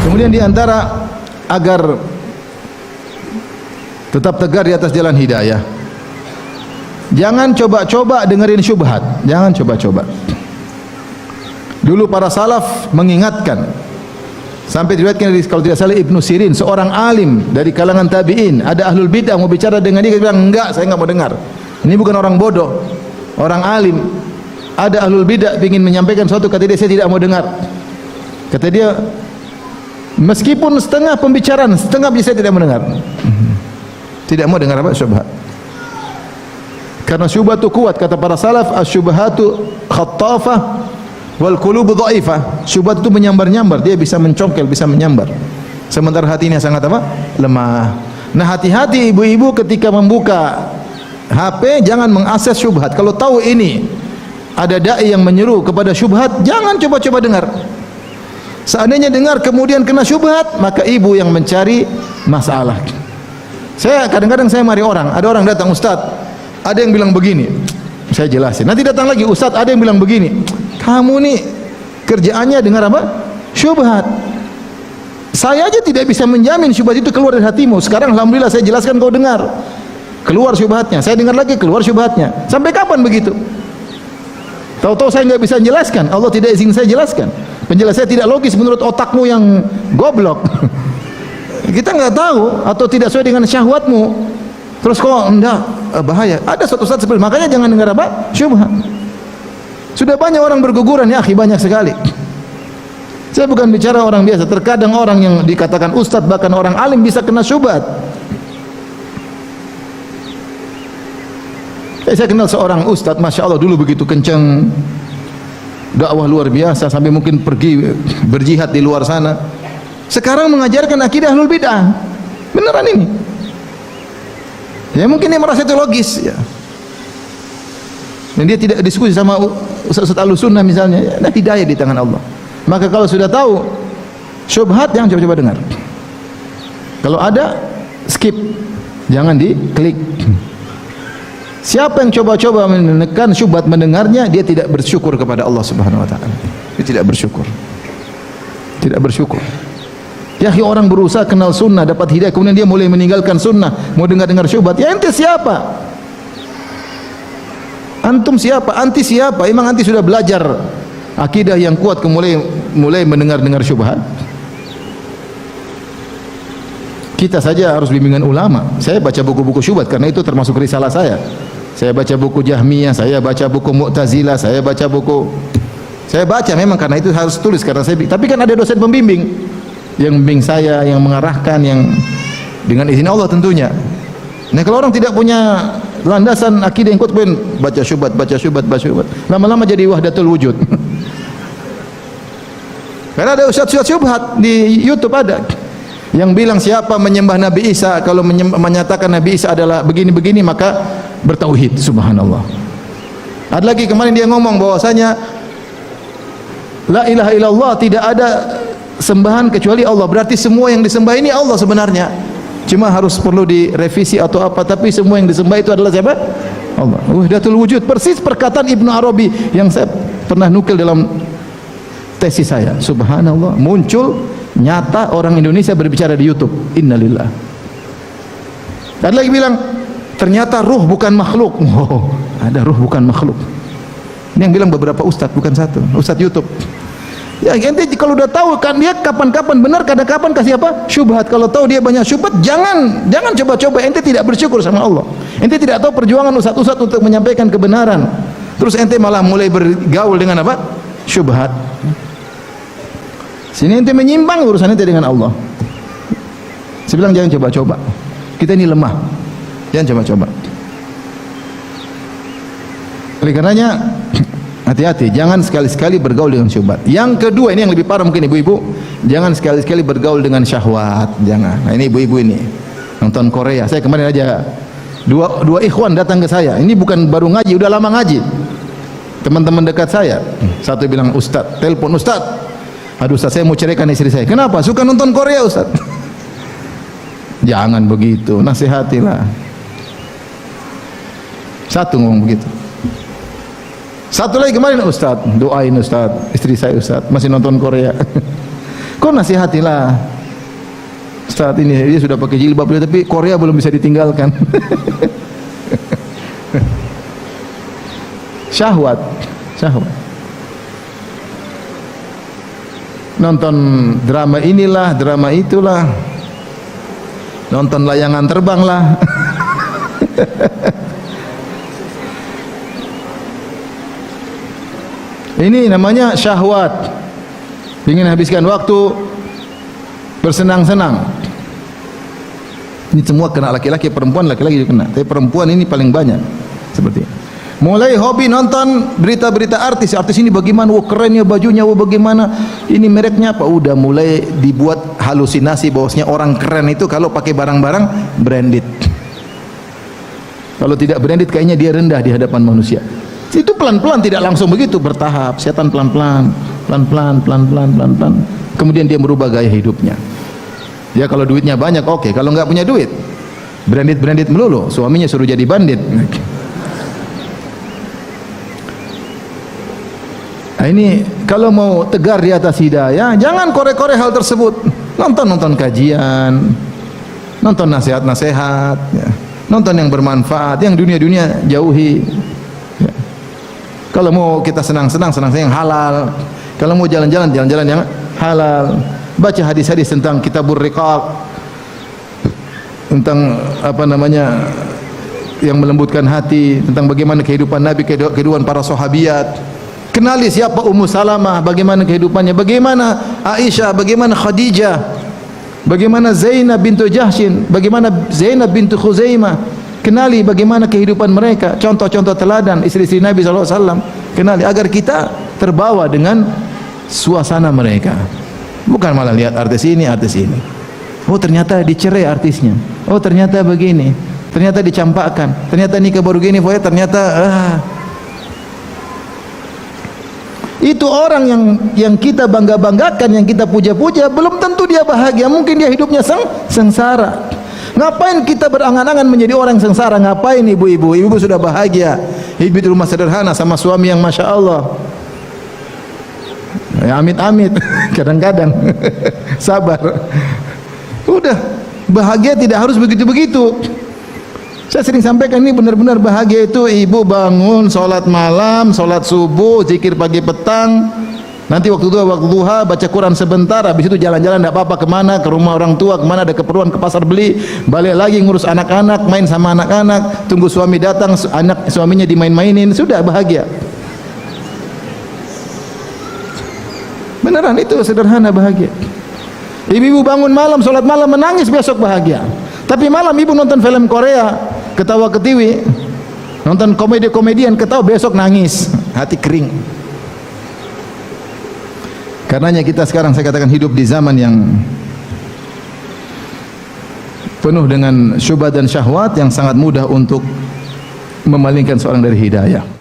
Kemudian di antara agar tetap tegar di atas jalan hidayah, jangan coba-coba dengerin syubhat, jangan coba-coba. Dulu para salaf mengingatkan, sampai diriwayatkan dari, kalau tidak salah, Ibnu Sirin, seorang alim dari kalangan tabi'in, ada ahlul bidah mau bicara dengan dia, dia bilang enggak, saya enggak mau dengar. Ini bukan orang bodoh, orang alim. Ada ahlul bidah ingin menyampaikan sesuatu, kata dia, saya tidak mau dengar. Kata dia, meskipun setengah pembicaraan, setengah saya tidak mendengar. Tidak mau dengar apa? Syubhat. Karena syubhat itu kuat, kata para salaf, asyubhatu khattafah wal qulubu dhaifah. Syubhat itu menyambar-nyambar, dia bisa mencongkel, bisa menyambar. Sementara hatinya sangat apa? Lemah. Nah, hati-hati ibu-ibu ketika membuka HP, jangan mengakses syubhat. Kalau tahu ini ada dai yang menyeru kepada syubhat, jangan coba-coba dengar. Seandainya dengar kemudian kena syubhat, maka ibu yang mencari masalah. Saya kadang-kadang saya mari orang, ada orang datang, Ustaz, ada yang bilang begini, saya jelasin. Nanti datang lagi, Ustaz, ada yang bilang begini. Kamu nih kerjaannya dengar apa? Syubhat. Saya aja tidak bisa menjamin syubhat itu keluar dari hatimu. Sekarang alhamdulillah saya jelaskan, kau dengar, keluar syubhatnya. Saya dengar lagi, keluar syubhatnya. Sampai kapan begitu? Tahu-tahu saya nggak bisa menjelaskan, Allah tidak izin saya jelaskan. Penjelasan saya tidak logis menurut otakmu yang goblok. Kita nggak tahu, atau tidak sesuai dengan syahwatmu. Terus kok enggak, bahaya. Ada suatu saat seperti, makanya jangan dengar apa? Syubhat. Sudah banyak orang berguguran ya, akhi, banyak sekali. Saya bukan bicara orang biasa. Terkadang orang yang dikatakan ustadz, bahkan orang alim, bisa kena syubhat. Saya kenal seorang ustadz, masya Allah, dulu begitu kencang, dakwah luar biasa, sampai mungkin pergi berjihad di luar sana. Sekarang mengajarkan akidah ahlul bidah, beneran ini. Ya mungkin dia merasa itu logis, ya. Dan dia tidak diskusi sama ustaz ahlus sunnah misalnya, ya, nah, hidayah di tangan Allah. Maka kalau sudah tahu syubhat, jangan coba-coba dengar. Kalau ada, skip, jangan diklik. Siapa yang coba-coba menekan syubhat mendengarnya, dia tidak bersyukur kepada Allah Subhanahu wa taala. Dia tidak bersyukur. Tidak bersyukur. Ya, orang berusaha kenal sunnah, dapat hidayah, kemudian dia mulai meninggalkan sunnah, mau dengar-dengar syubhat. Ya ente siapa? Antum siapa? Anti siapa? Emang anti sudah belajar akidah yang kuat kemudian mulai mendengar-dengar syubhat? Kita saja harus bimbingan ulama. Saya baca buku-buku syubhat karena itu termasuk risalah saya. Saya baca buku Jahmiyah, saya baca buku Mu'tazilah, saya baca memang karena itu harus tulis karena saya. Tapi kan ada dosen pembimbing yang membimbing saya, yang mengarahkan, yang dengan izin Allah tentunya. Nah, kalau orang tidak punya landasan akidah yang kuat, pun baca syubhat, lama-lama jadi wahdatul wujud. Karena ada ustaz-ustaz syubhat di YouTube ada yang bilang siapa menyembah Nabi Isa, kalau menyatakan Nabi Isa adalah begini-begini maka bertauhid. Subhanallah. Ada lagi kemarin dia ngomong bahwasanya la ilaha illallah, tidak ada sembahan kecuali Allah. Berarti semua yang disembah ini Allah sebenarnya. Cuma harus perlu direvisi atau apa, tapi semua yang disembah itu adalah siapa? Allah. Wahdatul wujud. Persis perkataan Ibnu Arabi yang saya pernah nukil dalam tesis saya. Subhanallah, muncul nyata orang Indonesia berbicara di YouTube. Innalillah. Ada lagi bilang ternyata ruh bukan makhluk. Oh, ada ruh bukan makhluk. Ini yang bilang beberapa ustadz, bukan satu. Ustadz YouTube. Ya, ente kalau udah tahu kan dia kapan-kapan benar, kadang-kapan kasih apa? Syubhat. Kalau tahu dia banyak syubhat, jangan coba-coba. Ente tidak bersyukur sama Allah. Ente tidak tahu perjuangan ustadz-ustadz untuk menyampaikan kebenaran. Terus ente malah mulai bergaul dengan apa? Syubhat. Sini ente menyimpang urusan ente dengan Allah. Saya bilang jangan coba-coba. Kita ini lemah. Jangan coba-coba. Oleh karenanya hati-hati, jangan sekali-sekali bergaul dengan syubhat. Yang kedua, ini yang lebih parah mungkin ibu-ibu, jangan sekali-sekali bergaul dengan syahwat. Jangan. Nah, ini ibu-ibu ini nonton Korea. Saya kemarin aja dua ikhwan datang ke saya. Ini bukan baru ngaji, udah lama ngaji. Teman-teman dekat saya. Satu bilang, "Ustaz, telepon Ustaz. Aduh Ustaz, saya mau ceraikan istri saya." "Kenapa?" "Suka nonton Korea Ustaz." Jangan begitu, nasihatilah. Satu ngomong begitu. Satu lagi kemarin, "Ustaz, doain Ustaz, istri saya Ustaz, masih nonton Korea." Kau nasihatilah. Saat ini dia sudah pakai jilbab, tapi Korea belum bisa ditinggalkan. Syahwat. Nonton drama inilah, drama itulah. Nonton layangan terbang lah. Ini namanya syahwat. Ingin habiskan waktu bersenang-senang. Ini semua kena laki-laki, perempuan laki-laki juga kena. Tapi perempuan ini paling banyak seperti ini. Mulai hobi nonton berita-berita artis. Artis ini bagaimana? Wah kerennya bajunya, wah bagaimana? Ini mereknya apa? Udah mulai dibuat halusinasi bahwasanya orang keren itu kalau pakai barang-barang branded. Kalau tidak branded kayaknya dia rendah di hadapan manusia. Itu pelan-pelan, tidak langsung begitu, bertahap. Setan pelan-pelan. Kemudian dia merubah gaya hidupnya. Ya kalau duitnya banyak oke, kalau nggak punya duit branded melulu, suaminya suruh jadi bandit. Nah, ini kalau mau tegar di atas hidayah, jangan korek-korek hal tersebut. Nonton kajian, nonton nasihat-nasihat, ya. Nonton yang bermanfaat, yang dunia-dunia jauhi. Ya. Kalau mau kita senang-senang yang halal. Kalau mau jalan-jalan yang halal. Baca hadis-hadis tentang Kitabur Riqaq, tentang apa namanya yang melembutkan hati, tentang bagaimana kehidupan Nabi, kehidupan para sahabiat. Kenali siapa Ummu Salamah, bagaimana kehidupannya, bagaimana Aisyah, bagaimana Khadijah, bagaimana Zainab bintu Jahsyin, bagaimana Zainab bintu Khuzaimah. Kenali bagaimana kehidupan mereka, contoh-contoh teladan istri-istri Nabi SAW. Kenali agar kita terbawa dengan suasana mereka. Bukan malah lihat artis ini. Oh ternyata dicerai artisnya. Oh ternyata begini. Ternyata dicampakkan. Ternyata nikah baru gini. Ternyata itu orang yang kita bangga-banggakan, yang kita puja-puja, belum tentu dia bahagia. Mungkin dia hidupnya sengsara. Ngapain kita berangan-angan menjadi orang sengsara? Ngapain ibu-ibu? Ibu sudah bahagia, hidup di rumah sederhana sama suami yang masya Allah. Ya amit-amit, kadang-kadang sabar. Udah bahagia tidak harus begitu-begitu. Saya sering sampaikan ini benar-benar bahagia itu ibu bangun, sholat malam, sholat subuh, zikir pagi petang. Nanti waktu duha baca Quran sebentar, habis itu jalan-jalan tidak apa-apa kemana, ke rumah orang tua, kemana ada keperluan, ke pasar beli, balik lagi ngurus anak-anak, main sama anak-anak, tunggu suami datang, anak suaminya dimain-mainin, sudah bahagia. Beneran itu sederhana bahagia. Ibu-ibu bangun malam, sholat malam, menangis besok bahagia. Tapi malam ibu nonton film Korea, ketawa ketiwi, nonton komedian ketawa, besok nangis, hati kering. Karenanya kita sekarang saya katakan hidup di zaman yang penuh dengan syubhat dan syahwat yang sangat mudah untuk memalingkan seorang dari hidayah.